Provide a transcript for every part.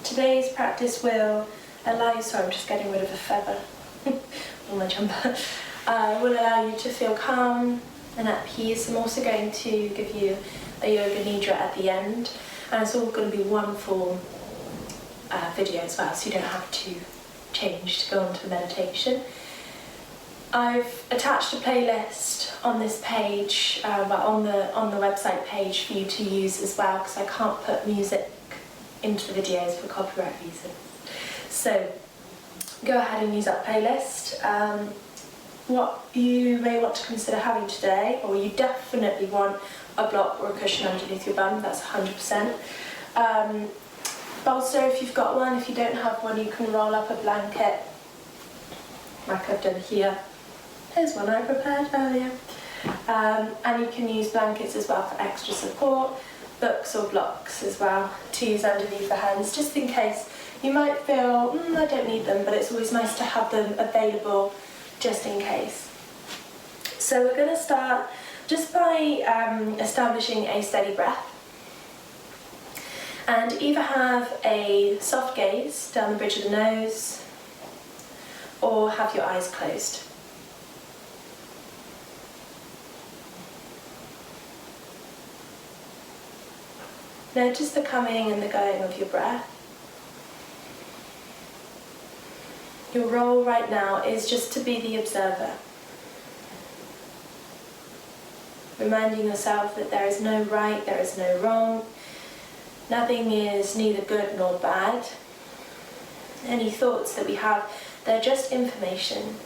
Today's practice will allow you, sorry I'm just getting rid of a feather on my jumper, will allow you to feel calm and at peace. I'm also going to give you a yoga nidra at the end, and it's all going to be one full video as well, so you don't have to change to go on to meditation. I've attached a playlist on this page, but on the website page for you to use as well, because I can't put music into the videos for copyright reasons. So go ahead and use that playlist. What you may want to consider having today, or you definitely want a block or a cushion underneath your bum, that's 100%. Bolster if you've got one. If you don't have one, you can roll up a blanket like I've done here. Here's one I prepared earlier. And you can use blankets as well for extra support, books or blocks as well to use underneath the hands, just in case you might feel, I don't need them, but it's always nice to have them available just in case. So we're going to start just by establishing a steady breath. And either have a soft gaze down the bridge of the nose, or have your eyes closed. Notice the coming and the going of your breath. Your role right now is just to be the observer, reminding yourself that there is no right, there is no wrong, nothing is neither good nor bad. Any thoughts that we have, they're just information.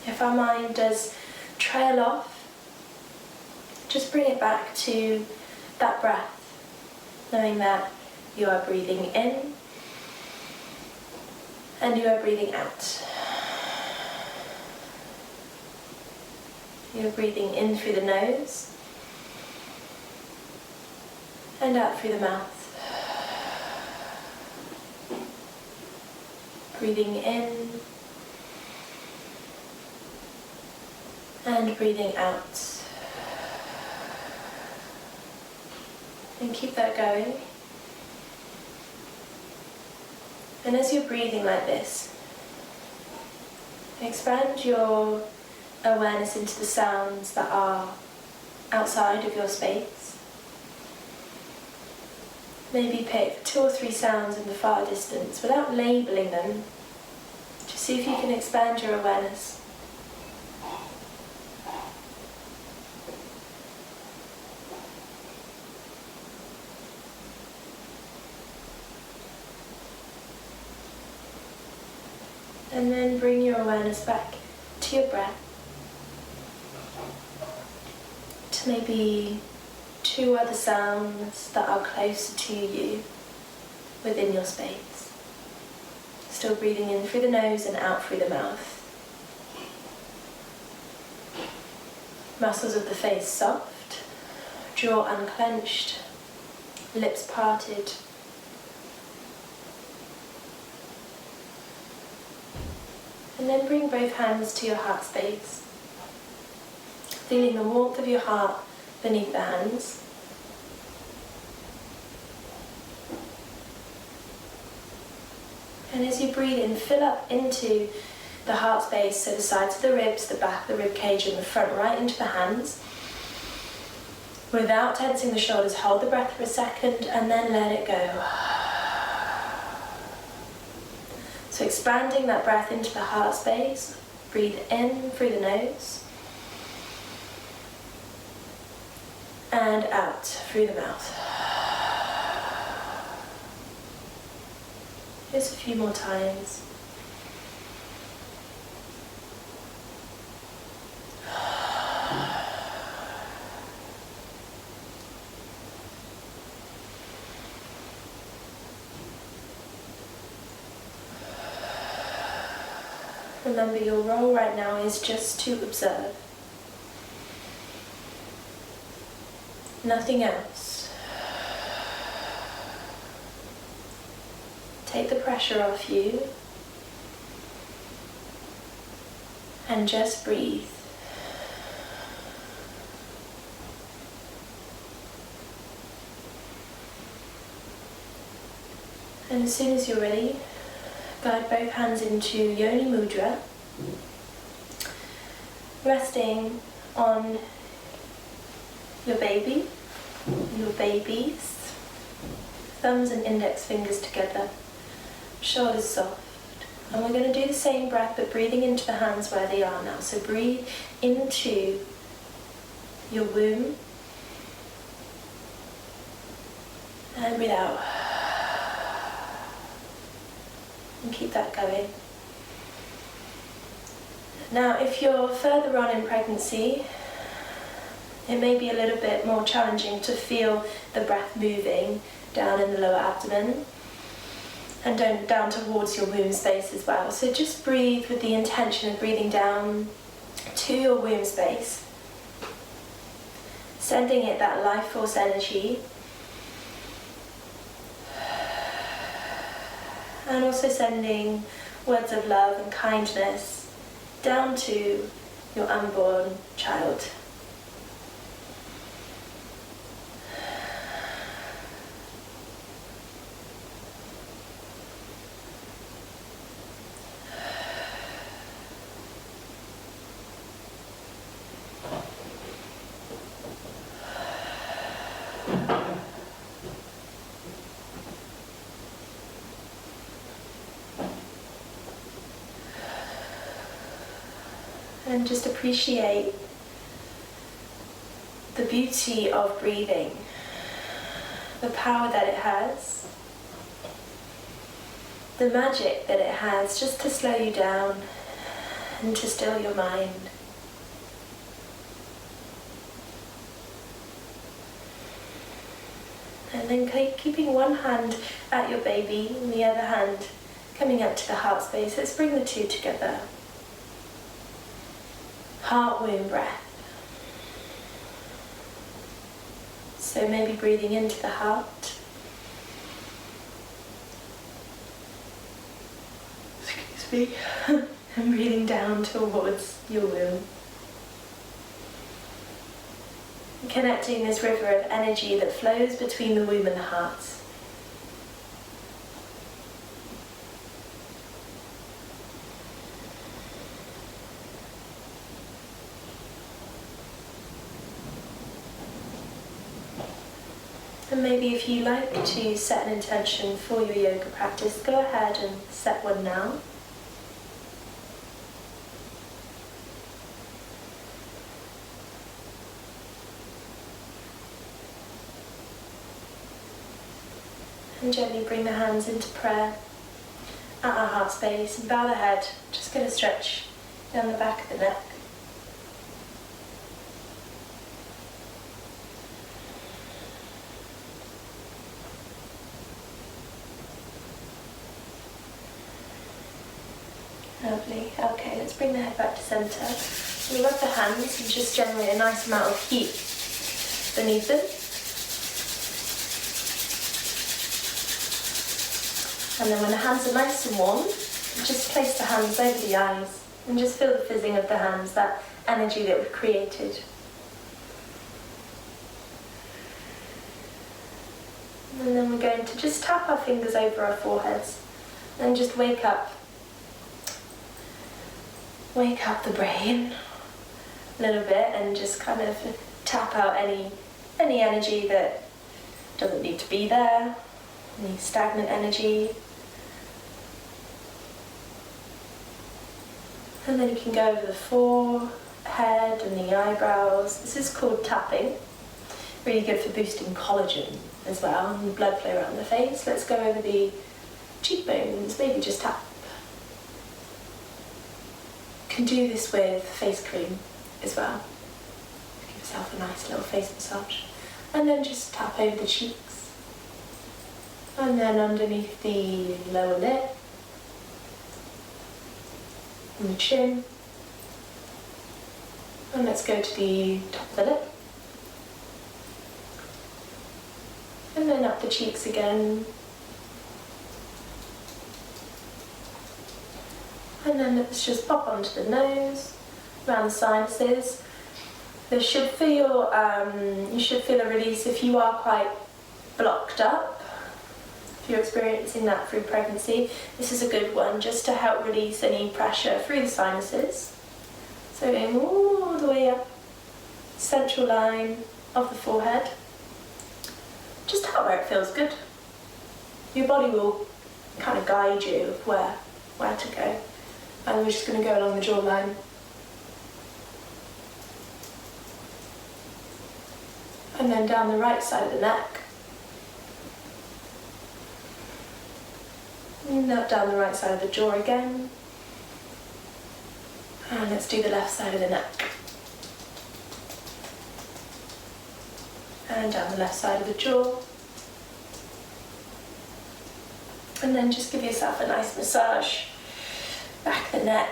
If our mind does trail off, just bring it back to that breath, knowing that you are breathing in and you are breathing out. You're breathing in through the nose and out through the mouth. Breathing in and breathing out. And keep that going. And as you're breathing like this, expand your awareness into the sounds that are outside of your space. Maybe pick 2 or 3 sounds in the far distance without labeling them. Just see if you can expand your awareness. And then bring your awareness back to your breath, to maybe 2 other sounds that are closer to you within your space. Still breathing in through the nose and out through the mouth. Muscles of the face soft, jaw unclenched, lips parted. And then bring both hands to your heart space, feeling the warmth of your heart beneath the hands. And as you breathe in, fill up into the heart space, so the sides of the ribs, the back of the rib cage and the front, right into the hands. Without tensing the shoulders, hold the breath for a second and then let it go. So expanding that breath into the heart space, breathe in through the nose and out through the mouth. Just a few more times. Remember, your role right now is just to observe. Nothing else. Take the pressure off you and just breathe. And as soon as you're ready, guide both hands into Yoni Mudra, resting on your baby, your babies, thumbs and index fingers together, shoulders soft. And we're going to do the same breath, but breathing into the hands where they are now. So breathe into your womb and breathe out. And keep that going. Now, if you're further on in pregnancy, it may be a little bit more challenging to feel the breath moving down in the lower abdomen and down towards your womb space as well. So just breathe with the intention of breathing down to your womb space, sending it that life force energy, and also sending words of love and kindness down to your unborn child. And just appreciate the beauty of breathing, the power that it has, the magic that it has just to slow you down and to still your mind. And then keeping one hand at your baby and the other hand coming up to the heart space. Let's bring the two together. Heart womb breath. So maybe breathing into the heart. Excuse me. And breathing down towards your womb. Connecting this river of energy that flows between the womb and the heart. And maybe if you like to set an intention for your yoga practice, go ahead and set one now. And gently bring the hands into prayer at our heart space and bow the head. Just going to stretch down the back of the neck. Lovely. Okay, let's bring the head back to centre. We rub the hands and just generate a nice amount of heat beneath them. And then when the hands are nice and warm, just place the hands over the eyes and just feel the fizzing of the hands, that energy that we've created. And then we're going to just tap our fingers over our foreheads and just wake up the brain a little bit and just kind of tap out any energy that doesn't need to be there, any stagnant energy. And then you can go over the forehead and the eyebrows. This is called tapping. Really good for boosting collagen as well and blood flow around the face. Let's go over the cheekbones, maybe just tap. You can do this with face cream as well. Give yourself a nice little face massage. And then just tap over the cheeks. And then underneath the lower lip. And the chin. And let's go to the top of the lip. And then up the cheeks again. And then let's just pop onto the nose, around the sinuses. You should feel a release if you are quite blocked up. If you're experiencing that through pregnancy, this is a good one just to help release any pressure through the sinuses. So going all the way up, central line of the forehead, just out where it feels good. Your body will kind of guide you of where to go. And we're just going to go along the jawline. And then down the right side of the neck. And up down the right side of the jaw again. And let's do the left side of the neck. And down the left side of the jaw. And then just give yourself a nice massage, back of the neck.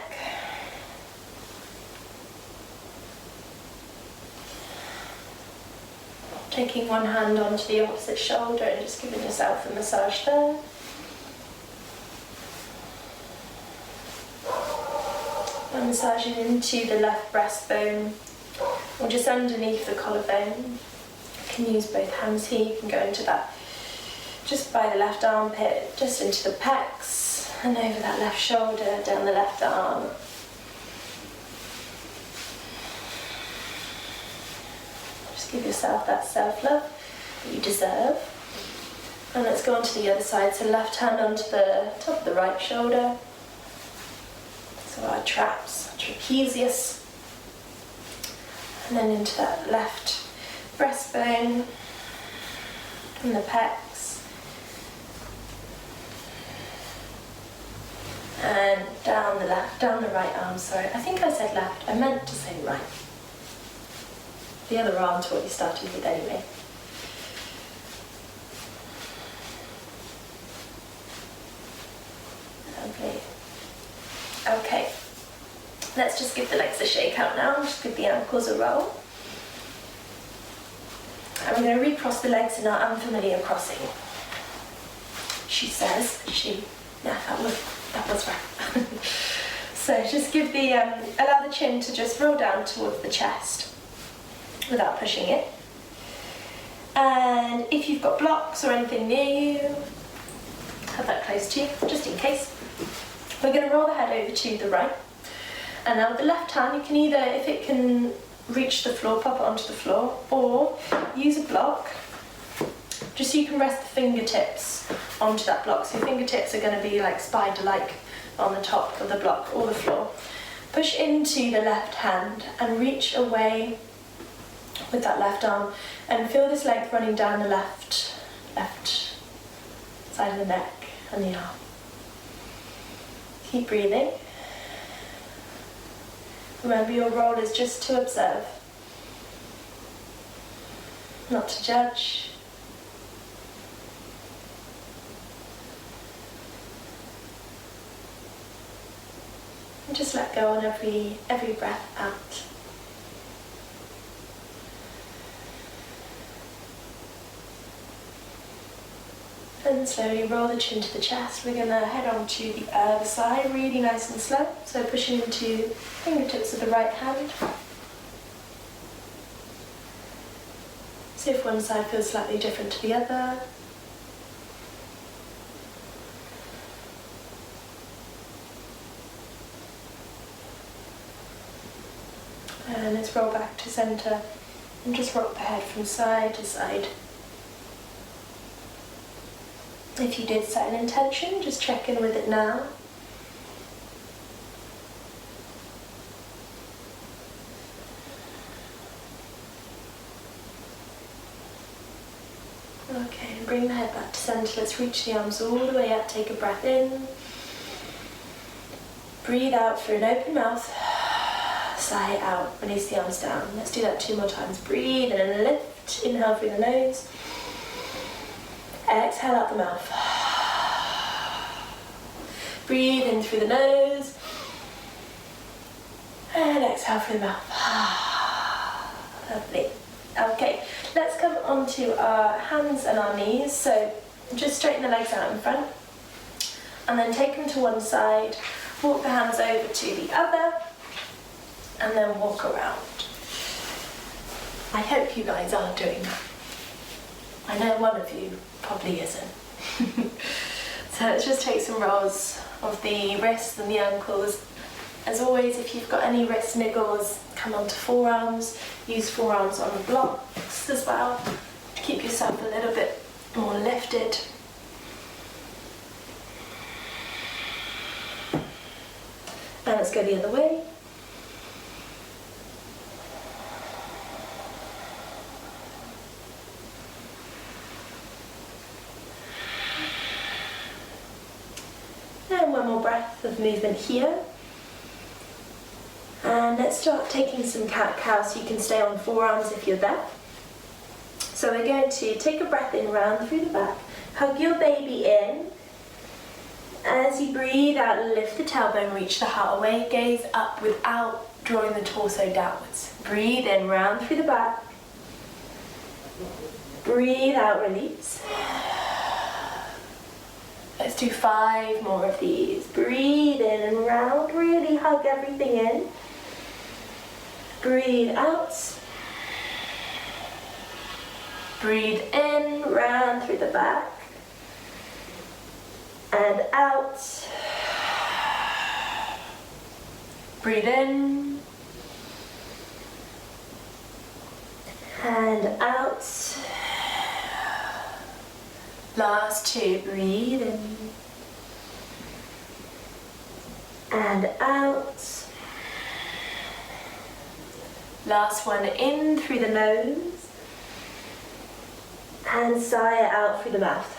Taking one hand onto the opposite shoulder and just giving yourself a massage there. And massaging into the left breastbone, or just underneath the collarbone. You can use both hands here, you can go into that, just by the left armpit, just into the pecs, and over that left shoulder, down the left arm. Just give yourself that self-love that you deserve. And let's go on to the other side, so left hand onto the top of the right shoulder. So our trapezius. And then into that left breastbone and the pecs. And down the right arm, sorry. I think I said left, I meant to say right. The other arm's what you started with anyway. Lovely. Okay, let's just give the legs a shake out now, just give the ankles a roll. And we're going to recross the legs in our unfamiliar crossing. She says, that was right. So just give allow the chin to just roll down towards the chest without pushing it. And if you've got blocks or anything near you, have that close to you, just in case. We're going to roll the head over to the right. And now with the left hand, you can either, if it can reach the floor, pop it onto the floor, or use a block, just so you can rest the fingertips onto that block. So your fingertips are going to be like spider-like on the top of the block or the floor. Push into the left hand and reach away with that left arm and feel this length running down the left side of the neck and the arm. Keep breathing. Remember, your role is just to observe, not to judge. And just let go on every breath out. And slowly roll the chin to the chest. We're going to head on to the other side, really nice and slow. So pushing into fingertips of the right hand. See if one side feels slightly different to the other. And let's roll back to center and just rock the head from side to side. If you did set an intention, just check in with it now. Okay, and bring the head back to center. Let's reach the arms all the way up. Take a breath in. Breathe out through an open mouth. Sigh out. Release the arms down. Let's do that 2 more times. Breathe in and lift. Inhale through the nose. Exhale out the mouth. Breathe in through the nose. And exhale through the mouth. Lovely. Okay, let's come onto our hands and our knees. So just straighten the legs out in front. And then take them to one side. Walk the hands over to the other. And then walk around. I hope you guys are doing that. I know one of you probably isn't. So let's just take some rolls of the wrists and the ankles. As always, if you've got any wrist niggles, come onto forearms. Use forearms on the blocks as well to keep yourself a little bit more lifted. And let's go the other way. And one more breath of movement here. And let's start taking some cat-cow, so you can stay on forearms if you're there. So we're going to take a breath in round through the back. Hug your baby in. As you breathe out, lift the tailbone, reach the heart away, gaze up without drawing the torso downwards. Breathe in, round through the back. Breathe out, release. Let's do 5 more of these. Breathe in and round, really hug everything in. Breathe out. Breathe in, round through the back. And out. Breathe in. And out. Last 2, breathe in. And out. Last one, in through the nose. And sigh it out through the mouth.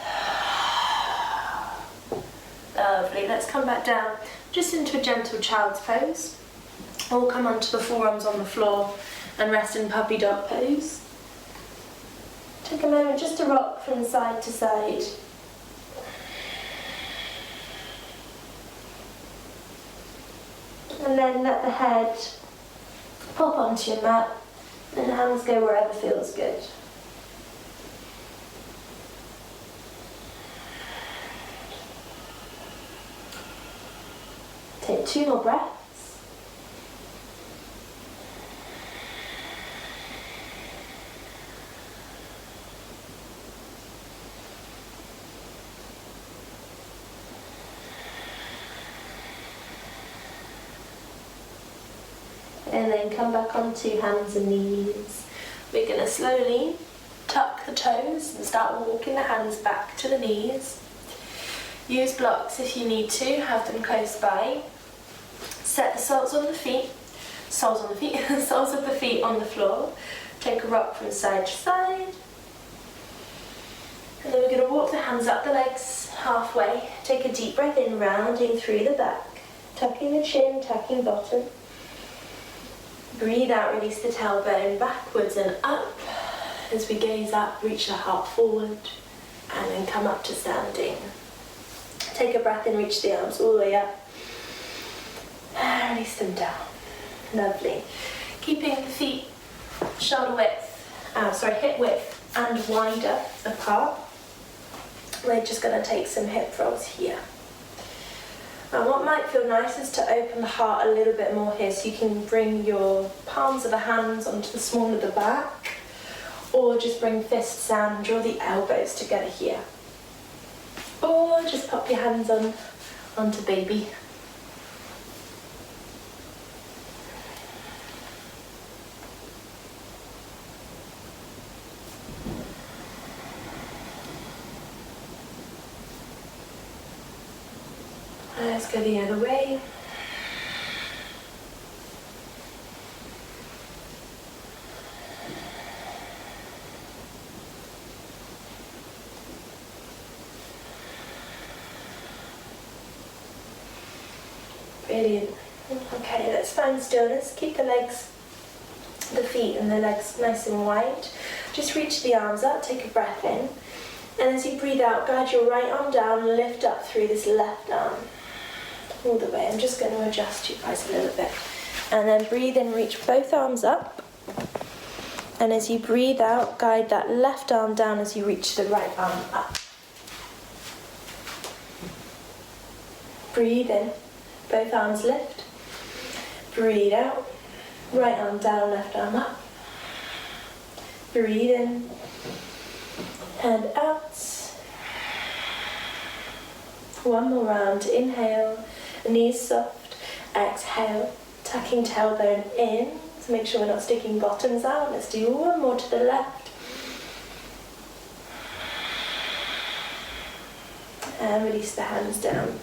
Lovely, let's come back down just into a gentle child's pose. We'll come onto the forearms on the floor and rest in puppy dog pose. Take a moment just to rock from side to side. And then let the head pop onto your mat and hands go wherever feels good. Take 2 more breaths. And then come back onto hands and knees. We're going to slowly tuck the toes and start walking the hands back to the knees. Use blocks if you need to, have them close by. Set the soles of the feet soles of the feet on the floor. Take a rock from side to side. And then we're going to walk the hands up the legs halfway. Take a deep breath in, rounding through the back. Tucking the chin, tucking bottom. Breathe out, release the tailbone backwards and up. As we gaze up, reach the heart forward. And then come up to standing. Take a breath in, reach the arms all the way up. And release them down. Lovely. Keeping the feet hip width and wider apart. We're just going to take some hip rolls here. Now what might feel nice is to open the heart a little bit more here, so you can bring your palms of the hands onto the small of the back, or just bring fists down and draw the elbows together here. Or just pop your hands onto baby. Let's go the other way. Brilliant. Okay, let's find stillness. Keep the feet and the legs nice and wide. Just reach the arms up, take a breath in. And as you breathe out, guide your right arm down and lift up through this left arm. All the way. I'm just going to adjust you guys a little bit. And then breathe in, reach both arms up. And as you breathe out, guide that left arm down as you reach the right arm up. Breathe in, both arms lift. Breathe out, right arm down, left arm up. Breathe in and out. One more round. Inhale, knees soft. Exhale, tucking tailbone in. So make sure we're not sticking bottoms out. Let's do one more to the left. And release the hands down.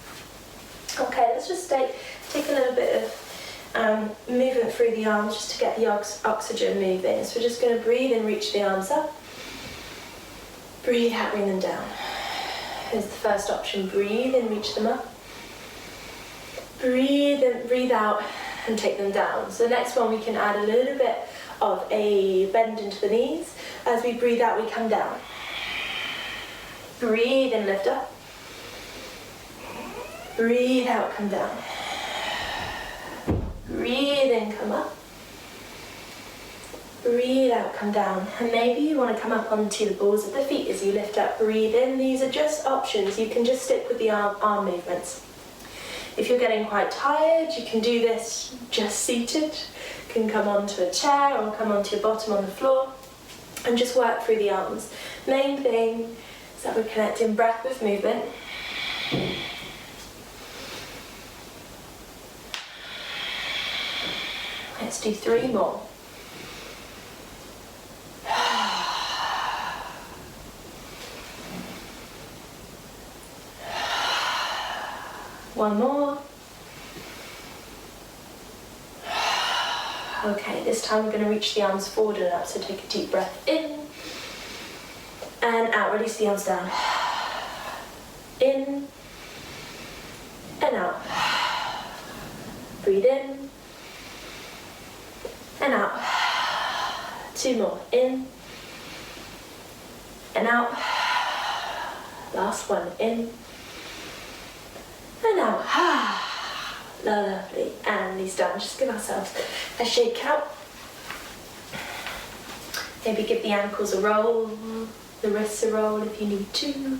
Okay, let's just take a little bit of movement through the arms just to get the oxygen moving. So we're just going to breathe and reach the arms up. Breathe out, bring them down. Here's the first option. Breathe and reach them up. Breathe and breathe out and take them down. So the next one we can add a little bit of a bend into the knees. As we breathe out, we come down. Breathe and lift up. Breathe out, come down. Breathe in, come up. Breathe out, come down. And maybe you want to come up onto the balls of the feet as you lift up. Breathe in. These are just options. You can just stick with the arm movements. If you're getting quite tired, you can do this just seated. You can come onto a chair or come onto your bottom on the floor and just work through the arms. Main thing is that we're connecting breath with movement. Let's do 3 more. One more. Okay, this time we're going to reach the arms forward and up, so take a deep breath in and out. Release the arms down. In and out. Breathe in and out. 2 more. In and out. Last one. In and out. Lovely. And knees down. Just give ourselves a shake out. Maybe give the ankles a roll, the wrists a roll if you need to.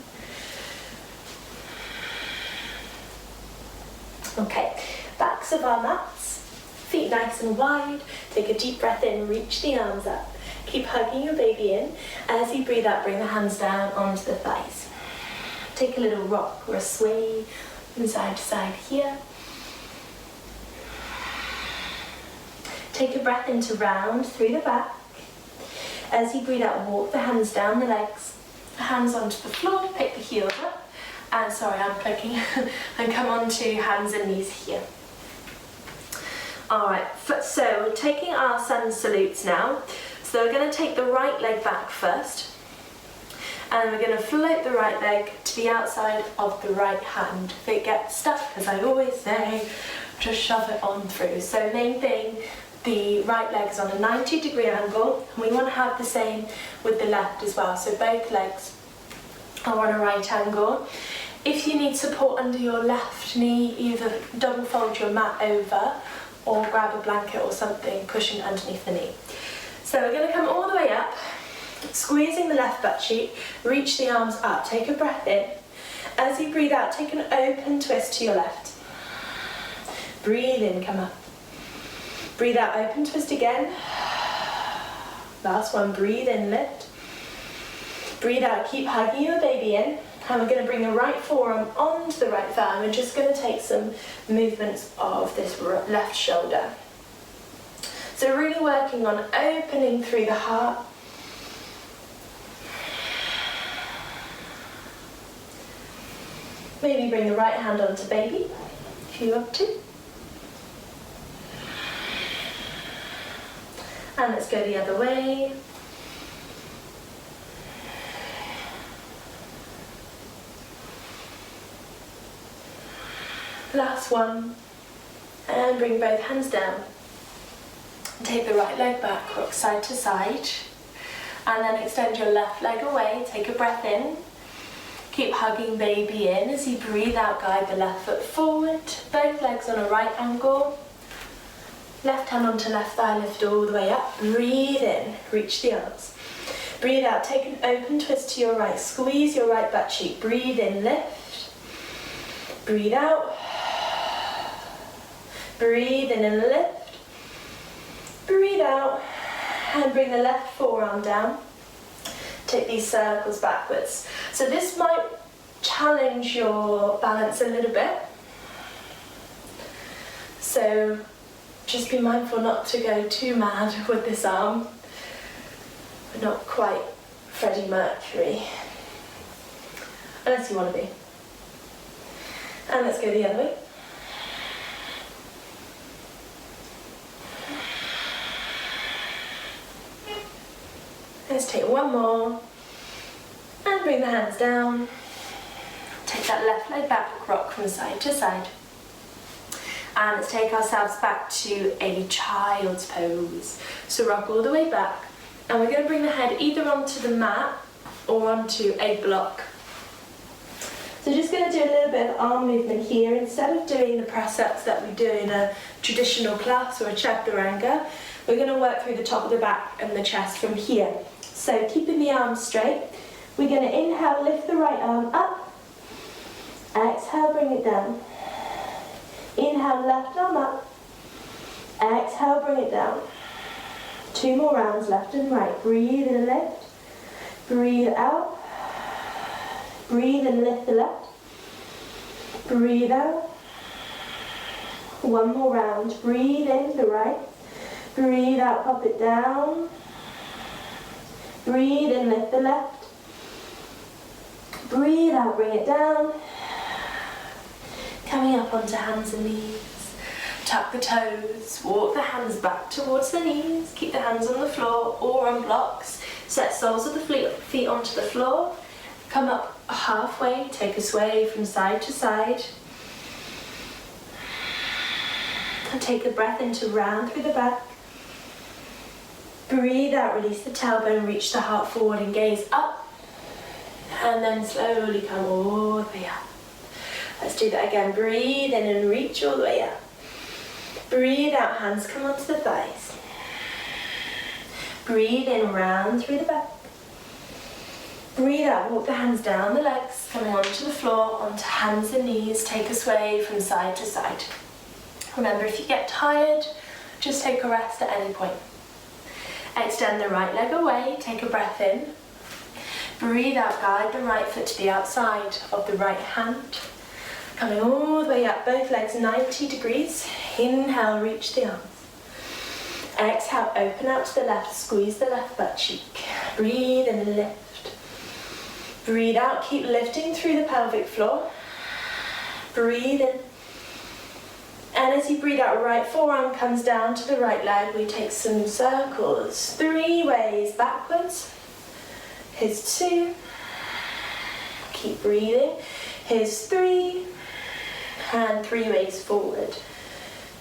Okay, backs of our mats, feet nice and wide. Take a deep breath in, reach the arms up. Keep hugging your baby in. As you breathe out, bring the hands down onto the thighs. Take a little rock or a sway from side to side here. Take a breath into round through the back. As you breathe out, walk the hands down the legs, hands onto the floor, pick the heels up, and sorry, I'm clicking, and come onto hands and knees here. Alright, so we're taking our sun salutes now. So we're going to take the right leg back first, and we're going to float the right leg to the outside of the right hand. If it gets stuck, as I always say, just shove it on through. So main thing, the right leg is on a 90-degree angle, and we want to have the same with the left as well. So both legs are on a right angle. If you need support under your left knee, either double fold your mat over or grab a blanket or something, cushion underneath the knee. So we're going to come all the way up, squeezing the left butt cheek, reach the arms up, take a breath in. As you breathe out, take an open twist to your left. Breathe in, come up. Breathe out, open twist again. Last one, breathe in, lift. Breathe out, keep hugging your baby in. And we're going to bring the right forearm onto the right thigh. We're just going to take some movements of this left shoulder. So really working on opening through the heart. Maybe bring the right hand onto baby, if you want to. And let's go the other way. Last one. And bring both hands down. Take the right leg back, rock side to side. And then extend your left leg away. Take a breath in. Keep hugging baby in. As you breathe out, guide the left foot forward. Both legs on a right angle. Left hand onto left thigh, lift all the way up. Breathe in, reach the arms. Breathe out, take an open twist to your right. Squeeze your right butt cheek. Breathe in, lift. Breathe out. Breathe in and lift. Breathe out. And bring the left forearm down. Take these circles backwards. So this might challenge your balance a little bit. So just be mindful not to go too mad with this arm. We're not quite Freddie Mercury, unless you want to be. And let's go the other way. Let's take one more and bring the hands down. Take that left leg back, rock from side to side. And let's take ourselves back to a child's pose. So rock all the way back, and we're going to bring the head either onto the mat or onto a block. So just going to do a little bit of arm movement here. Instead of doing the press-ups that we do in a traditional class or a chaturanga, we're going to work through the top of the back and the chest from here. So keeping the arms straight, we're going to inhale, lift the right arm up. Exhale, bring it down. Inhale, left arm up. Exhale, bring it down. 2 more rounds, left and right. Breathe in and lift. Breathe out. Breathe and lift the left. Breathe out. 1 more round. Breathe in the right. Breathe out, pop it down. Breathe in, lift the left. Breathe out, bring it down. Coming up onto hands and knees. Tuck the toes, walk the hands back towards the knees. Keep the hands on the floor or on blocks. Set soles of the feet onto the floor. Come up halfway, take a sway from side to side. And take a breath in to round through the back. Breathe out, release the tailbone, reach the heart forward and gaze up. And then slowly come all the way up. Let's do that again. Breathe in and reach all the way up. Breathe out, hands come onto the thighs. Breathe in, round through the back. Breathe out, walk the hands down the legs, coming onto the floor, onto hands and knees. Take a sway from side to side. Remember, if you get tired, just take a rest at any point. Extend the right leg away, take a breath in. Breathe out, guide the right foot to the outside of the right hand. Coming all the way up, both legs 90 degrees. Inhale, reach the arms. Exhale, open out to the left, squeeze the left butt cheek. Breathe in and lift. Breathe out, keep lifting through the pelvic floor. Breathe in. And as you breathe out, right forearm comes down to the right leg. We take some circles, 3 ways backwards. Here's 2. Keep breathing. Here's 3. And 3 ways forward.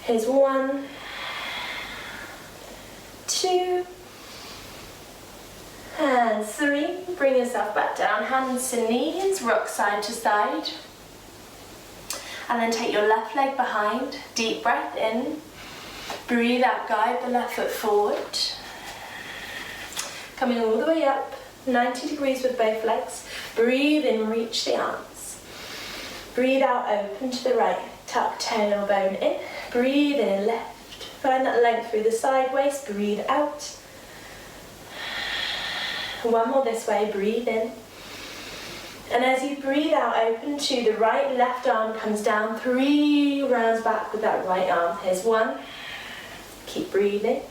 Here's 1, 2, and 3. Bring yourself back down, hands to knees, rock side to side. And then take your left leg behind, deep breath in. Breathe out, guide the left foot forward. Coming all the way up, 90 degrees with both legs. Breathe in, reach the arms. Breathe out, open to the right. Tuck tailbone in. Breathe in and lift. Find that length through the side waist. Breathe out. 1 more this way, breathe in. And as you breathe out, open to the right, left arm comes down 3 rounds back with that right arm. Here's 1. Keep breathing.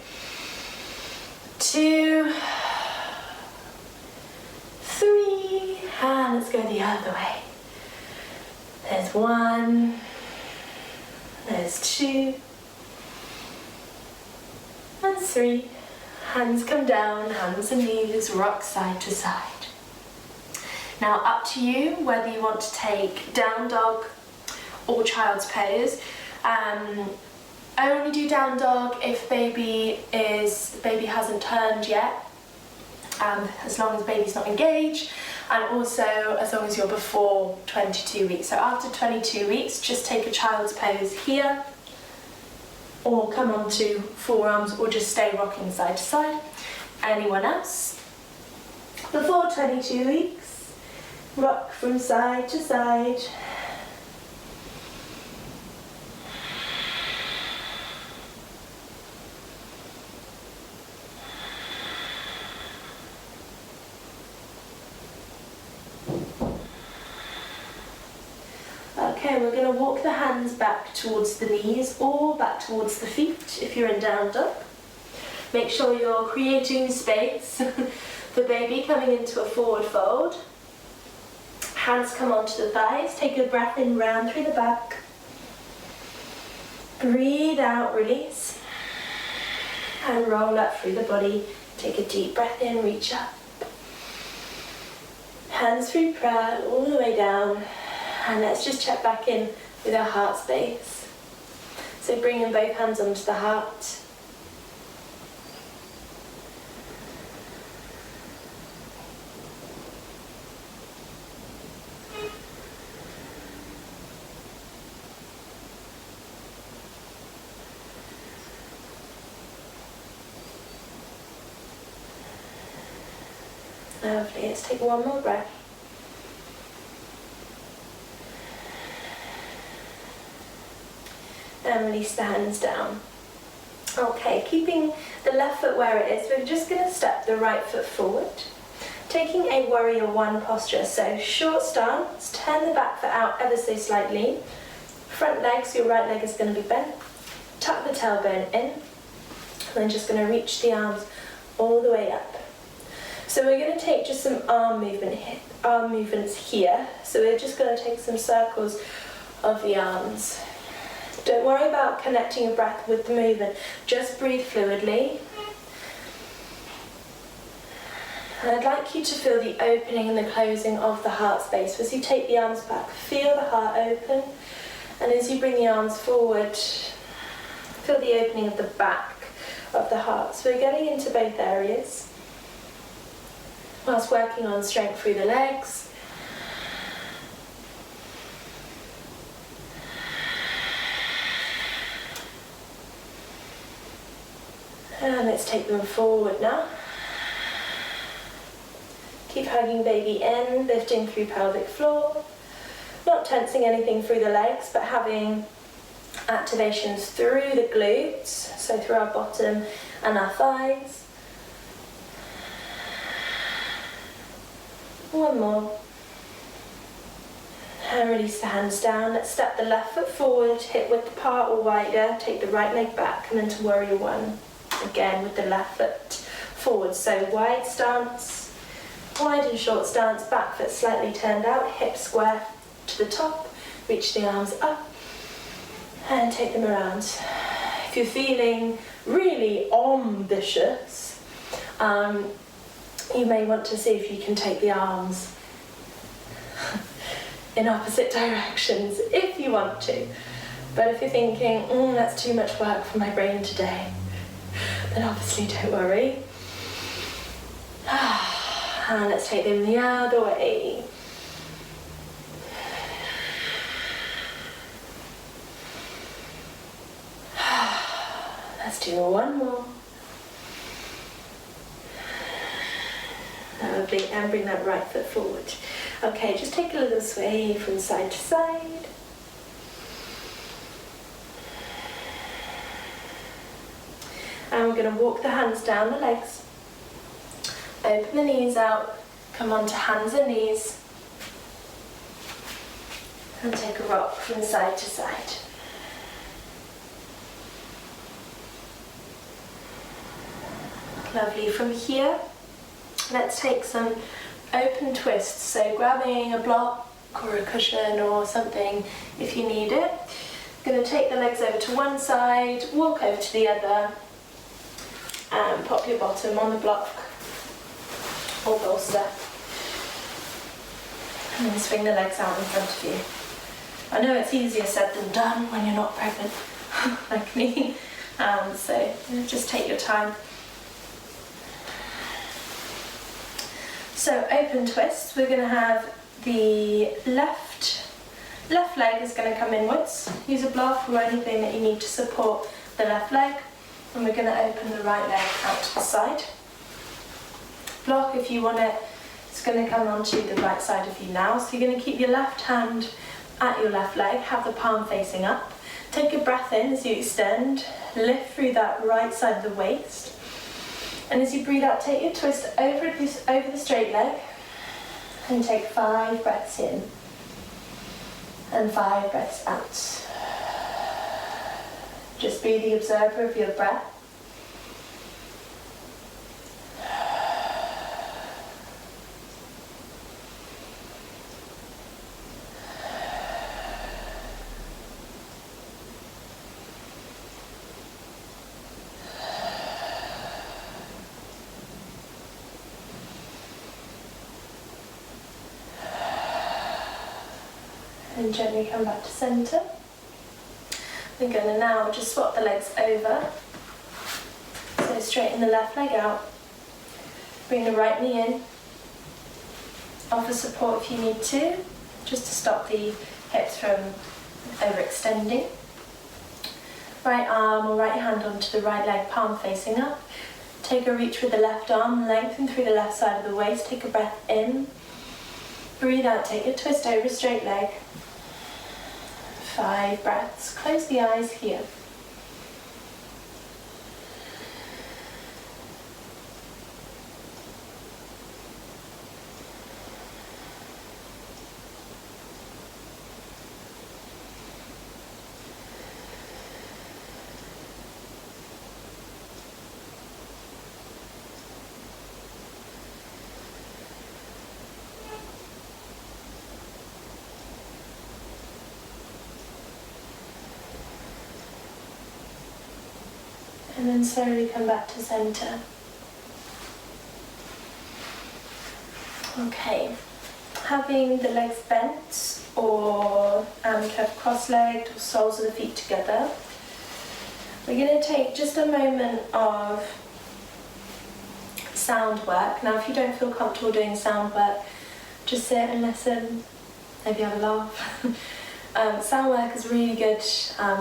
2, 3, and let's go the other way. There's 1, there's 2, and 3. Hands come down, hands and knees, rock side to side. Now up to you whether you want to take down dog or child's pose. Only do down dog if baby hasn't turned yet, as long as baby's not engaged, and also as long as you're before 22 weeks. So after 22 weeks, just take a child's pose here, or come onto forearms, or just stay rocking side to side. Anyone else? Before 22 weeks, rock from side to side. Okay, we're going to walk the hands back towards the knees or back towards the feet if you're in down dog. Make sure you're creating space for baby coming into a forward fold. Hands come onto the thighs. Take a breath in, round through the back. Breathe out, release. And roll up through the body. Take a deep breath in, reach up. Hands through prayer all the way down. And let's just check back in with our heart space. So bringing both hands onto the heart. Lovely, let's take one more breath. And release the hands down. Okay, keeping the left foot where it is, we're just going to step the right foot forward. Taking a warrior one posture, so short stance, turn the back foot out ever so slightly. Front leg, so your right leg is going to be bent. Tuck the tailbone in. And then just going to reach the arms all the way up. So we're going to take just some arm movements here. So we're just going to take some circles of the arms. Don't worry about connecting your breath with the movement. Just breathe fluidly. And I'd like you to feel the opening and the closing of the heart space. As you take the arms back, feel the heart open. And as you bring the arms forward, feel the opening of the back of the heart. So we're getting into both areas, whilst working on strength through the legs. And let's take them forward now. Keep hugging baby in, lifting through pelvic floor. Not tensing anything through the legs, but having activations through the glutes, so through our bottom and our thighs. One more. And release the hands down. Let's step the left foot forward, hip width apart or wider. Take the right leg back, come into warrior one. Again with the left foot forward. So wide stance, wide and short stance, back foot slightly turned out, hip square to the top. Reach the arms up and take them around. If you're feeling really ambitious, you may want to see if you can take the arms in opposite directions if you want to. But if you're thinking, that's too much work for my brain today, then obviously don't worry. And let's take them the other way. Let's do one more. Lovely, and bring that right foot forward. Okay, just take a little sway from side to side. And we're going to walk the hands down the legs. Open the knees out, come onto hands and knees. And take a rock from side to side. Lovely, from here, let's take some open twists. So grabbing a block or a cushion or something if you need it. Going to take the legs over to one side, walk over to the other, and pop your bottom on the block or bolster. And then swing the legs out in front of you. I know it's easier said than done when you're not pregnant, like me. So just take your time. So open twist, we're going to have the left leg is going to come inwards. Use a block or anything that you need to support the left leg. And we're going to open the right leg out to the side. Block, if you want it, it's going to come onto the right side of you now. So you're going to keep your left hand at your left leg, have the palm facing up. Take a breath in as you extend, lift through that right side of the waist. And as you breathe out, take your twist over the straight leg and take 5 breaths in. And 5 breaths out. Just be the observer of your breath. And gently come back to centre. We're going to now just swap the legs over. So straighten the left leg out. Bring the right knee in. Offer support if you need to, just to stop the hips from overextending. Right arm or right hand onto the right leg, palm facing up. Take a reach with the left arm, lengthen through the left side of the waist. Take a breath in. Breathe out, take a twist over straight leg. 5 breaths. Close the eyes here. And then slowly come back to centre. Okay, having the legs bent or kind of cross-legged or soles of the feet together, we're going to take just a moment of sound work. Now if you don't feel comfortable doing sound work, just sit and listen, maybe have a laugh. Sound work is really good,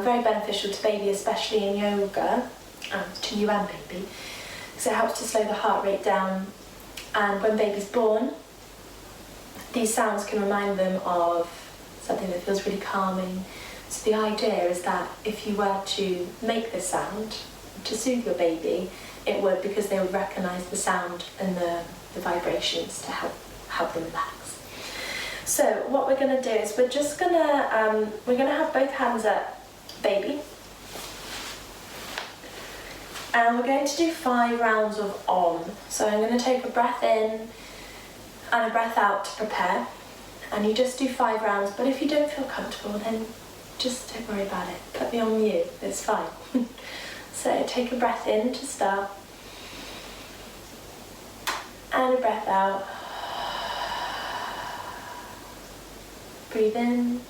very beneficial to baby, especially in yoga. To you and baby, because it helps to slow the heart rate down, and when baby's born these sounds can remind them of something that feels really calming. So the idea is that if you were to make this sound to soothe your baby, it would, because they would recognise the sound and the vibrations to help them relax. So what we're going to do is we're going to have both hands up baby. And we're going to do 5 rounds of Om. So I'm going to take a breath in and a breath out to prepare. And you just do 5 rounds, but if you don't feel comfortable, then just don't worry about it. Put me on mute, it's fine. So take a breath in to start. And a breath out. Breathe in.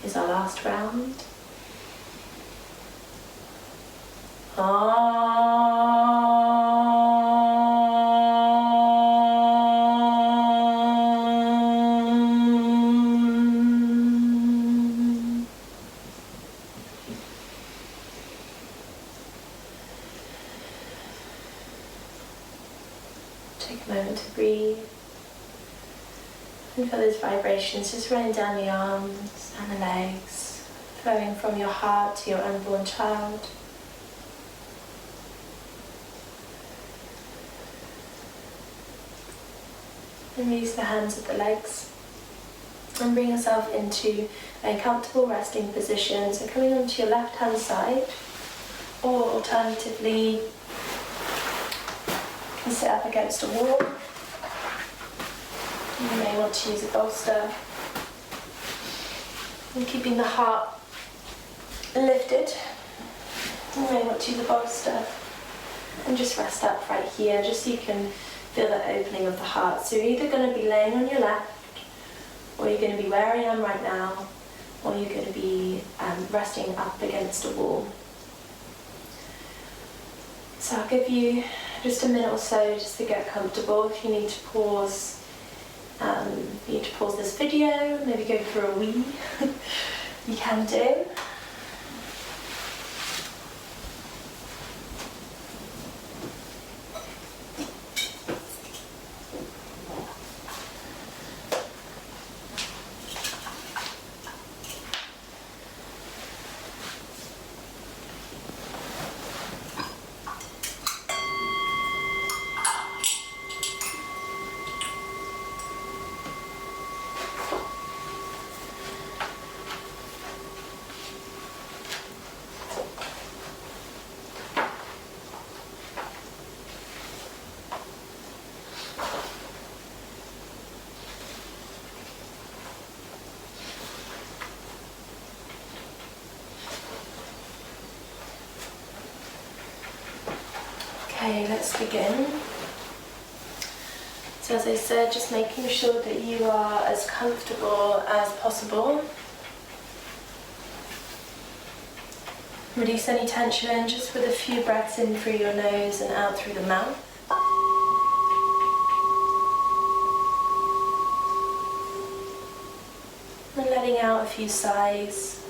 Is our last round. Take a moment to breathe and feel those vibrations just running down the arms and the legs, flowing from your heart to your unborn child. And release the hands of the legs and bring yourself into a comfortable resting position. So coming onto your left hand side, or alternatively you can sit up against a wall. You may want to use a bolster. And keeping the heart lifted, you may want to use a bolster. And just rest up right here, just so you can feel the opening of the heart. So you're either going to be laying on your left, or you're going to be where I am right now, or you're going to be resting up against a wall. So I'll give you just a minute or so just to get comfortable. If you need to pause, this video, maybe go for a wee, you can do. Okay, let's begin. So as I said, just making sure that you are as comfortable as possible. Release any tension just with a few breaths in through your nose and out through the mouth. And letting out a few sighs.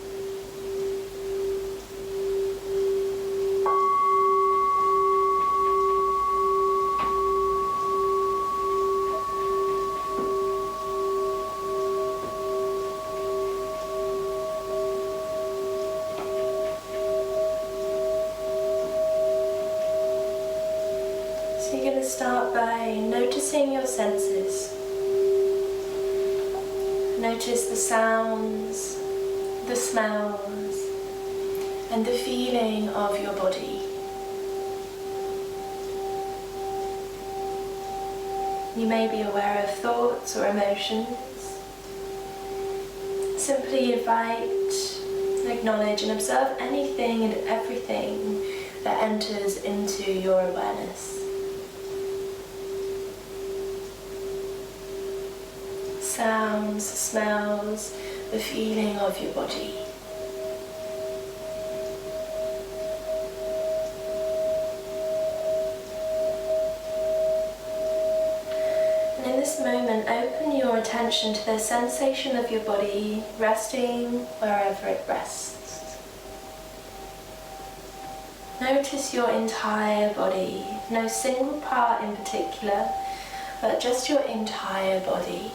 Start by noticing your senses. Notice the sounds, the smells, and the feeling of your body. You may be aware of thoughts or emotions. Simply invite, acknowledge, and observe anything and everything that enters into your awareness. Sounds, smells, the feeling of your body. And in this moment, open your attention to the sensation of your body resting wherever it rests. Notice your entire body, no single part in particular, but just your entire body.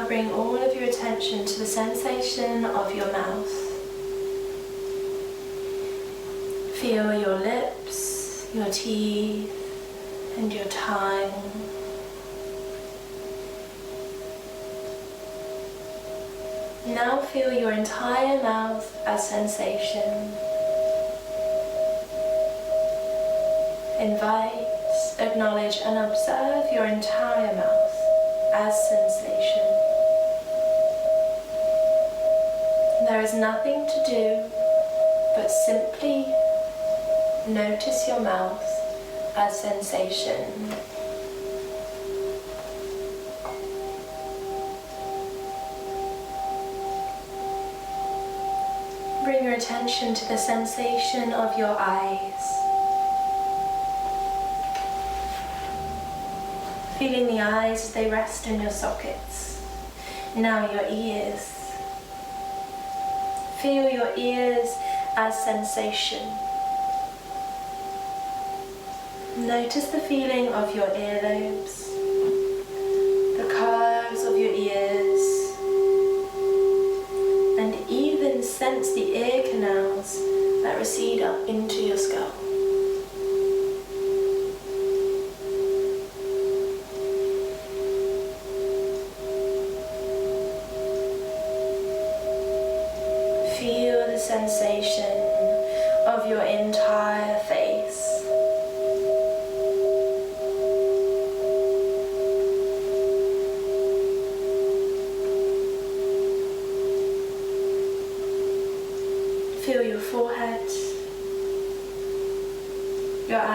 Bring all of your attention to the sensation of your mouth. Feel your lips, your teeth, and your tongue. Now feel your entire mouth as sensation. Invite, acknowledge, and observe your entire mouth as sensation. There is nothing to do but simply notice your mouth as sensation. Bring your attention to the sensation of your eyes. Feeling the eyes as they rest in your sockets. Now your ears. Feel your ears as sensation. Notice the feeling of your earlobes, the curves of your ears, and even sense the ear canals that recede up into your skull. Feel the sensation of your entire face.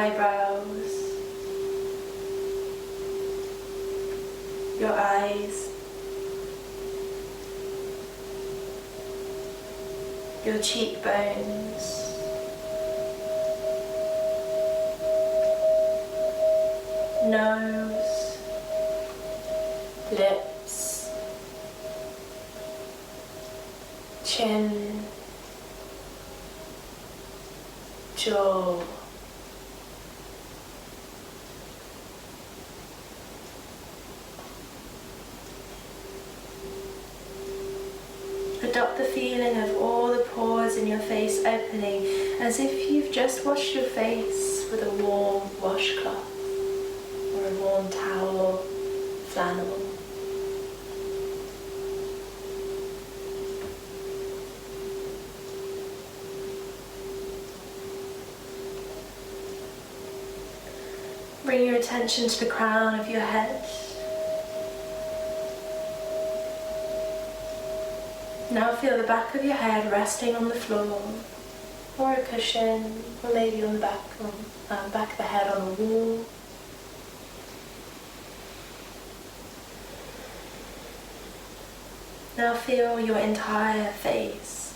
eyebrows, your eyes, your cheekbones, nose, lips, chin, jaw, adopt the feeling of all the pores in your face opening as if you've just washed your face with a warm washcloth or a warm towel, flannel. Bring your attention to the crown of your head. Now feel the back of your head resting on the floor, or a cushion, or maybe on the back of the head on a wall. Now feel your entire face.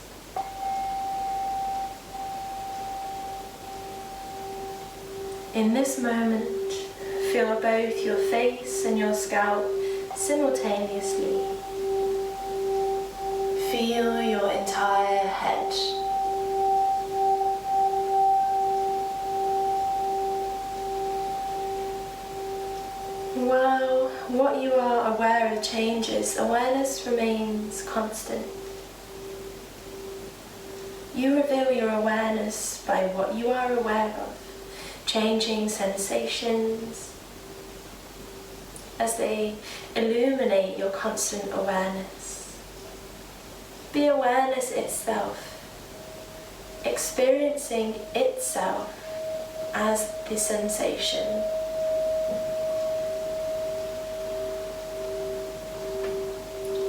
In this moment, feel both your face and your scalp simultaneously. Feel your entire head. While what you are aware of changes, awareness remains constant. You reveal your awareness by what you are aware of, changing sensations as they illuminate your constant awareness. Be awareness itself, experiencing itself as the sensation.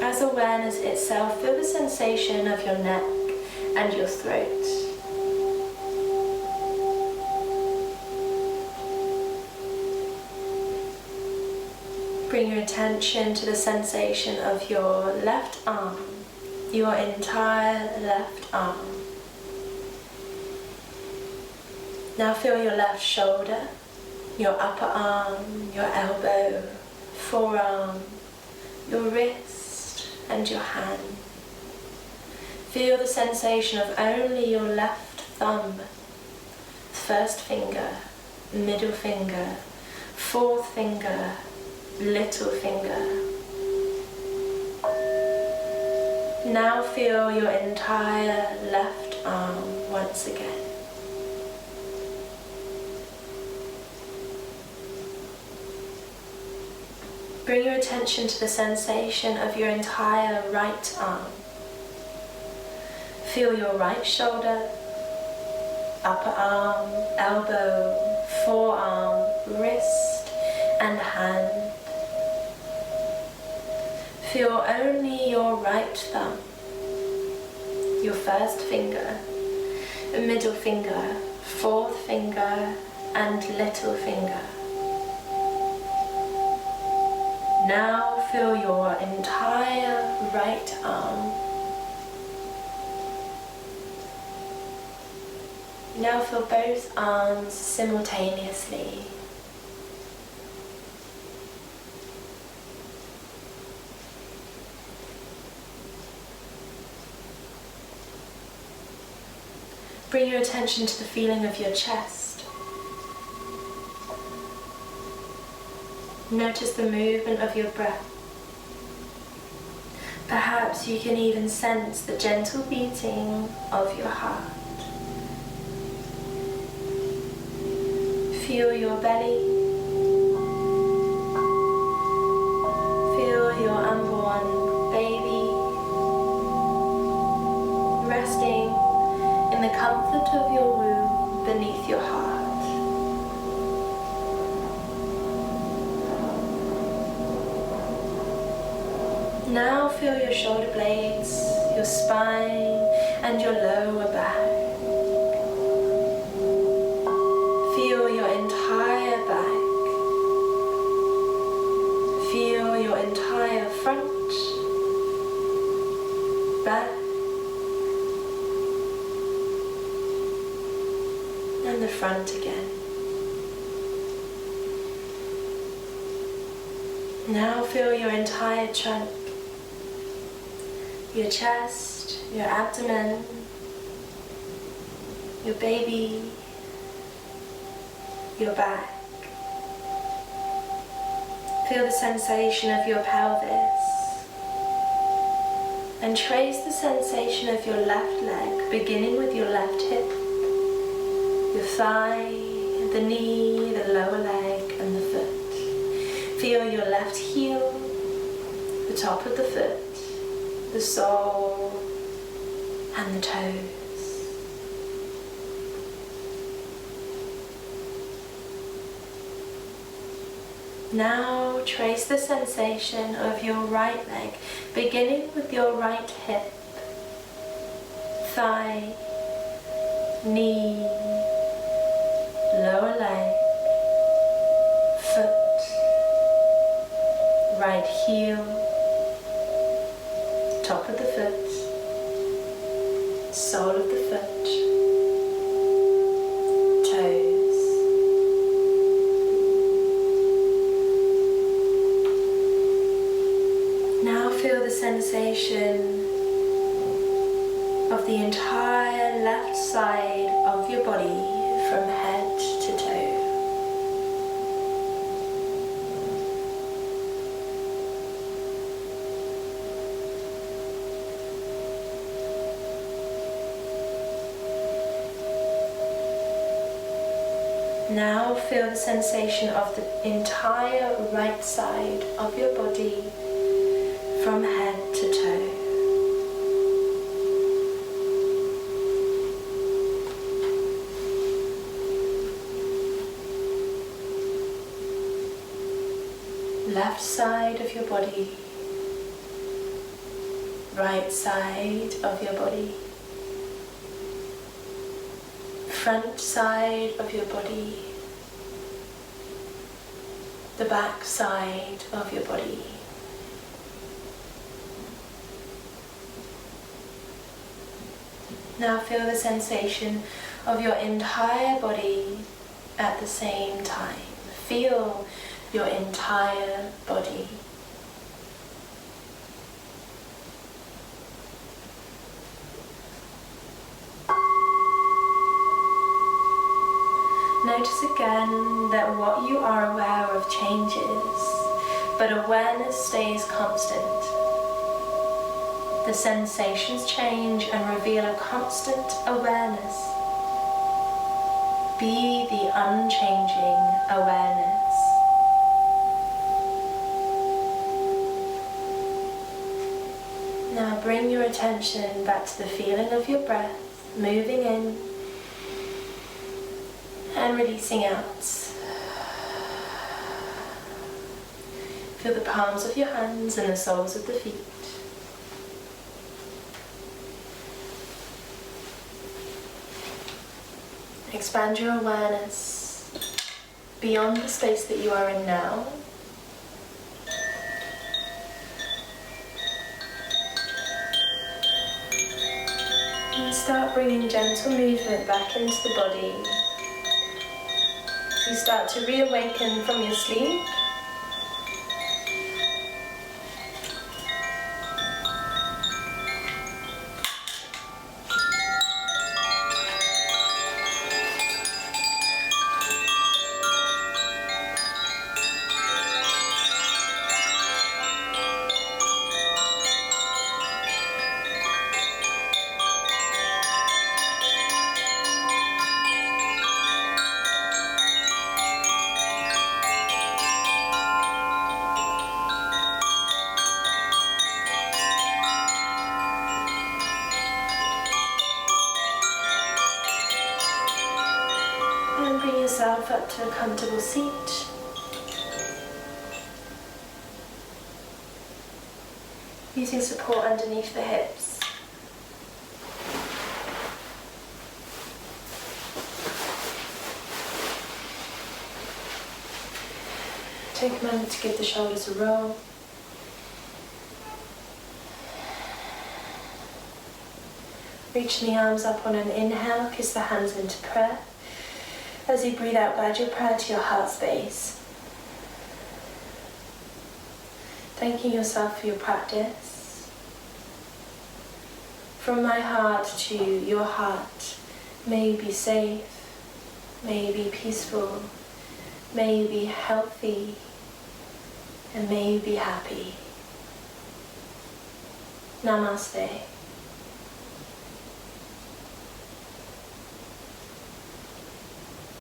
As awareness itself, feel the sensation of your neck and your throat. Bring your attention to the sensation of your left arm, your entire left arm. Now feel your left shoulder, your upper arm, your elbow, forearm, your wrist and your hand. Feel the sensation of only your left thumb, first finger, middle finger, fourth finger, little finger. Now feel your entire left arm once again. Bring your attention to the sensation of your entire right arm. Feel your right shoulder, upper arm, elbow, forearm, wrist and hand. Feel only your right thumb, your first finger, middle finger, fourth finger and little finger. Now feel your entire right arm. Now feel both arms simultaneously. Bring your attention to the feeling of your chest. Notice the movement of your breath. Perhaps you can even sense the gentle beating of your heart. Feel your belly. Feel your unborn baby resting in the comfort of your womb beneath your heart. Now feel your shoulder blades, your spine and your lower back. Feel your entire front, back, and the front again. Now feel your entire trunk, your chest, your abdomen, your baby, your back. Feel the sensation of your pelvis and trace the sensation of your left leg, beginning with your left hip, your thigh, the knee, the lower leg and the foot. Feel your left heel, the top of the foot, the sole and the toes. Now trace the sensation of your right leg, beginning with your right hip, thigh, knee, lower leg, foot, right heel, top of the foot, sole of the foot, toes. Now feel the sensation of the entire left side of your body from head to toe. Now feel the sensation of the entire right side of your body from head to toe. Left side of your body, right side of your body, front side of your body, the back side of your body. Now feel the sensation of your entire body at the same time. Feel your entire body. Notice again that what you are aware of changes, but awareness stays constant. The sensations change and reveal a constant awareness. Be the unchanging awareness. Now bring your attention back to the feeling of your breath, moving in and releasing out. Feel the palms of your hands and the soles of the feet. Expand your awareness beyond the space that you are in now. And start bringing gentle movement back into the body. So you start to reawaken from your sleep. And bring yourself up to a comfortable seat. Using support underneath the hips. Take a moment to give the shoulders a roll. Reaching the arms up on an inhale, kiss the hands into prayer. As you breathe out, guide your prayer to your heart space. Thanking yourself for your practice. From my heart to your heart, may you be safe, may you be peaceful, may you be healthy, and may you be happy. Namaste.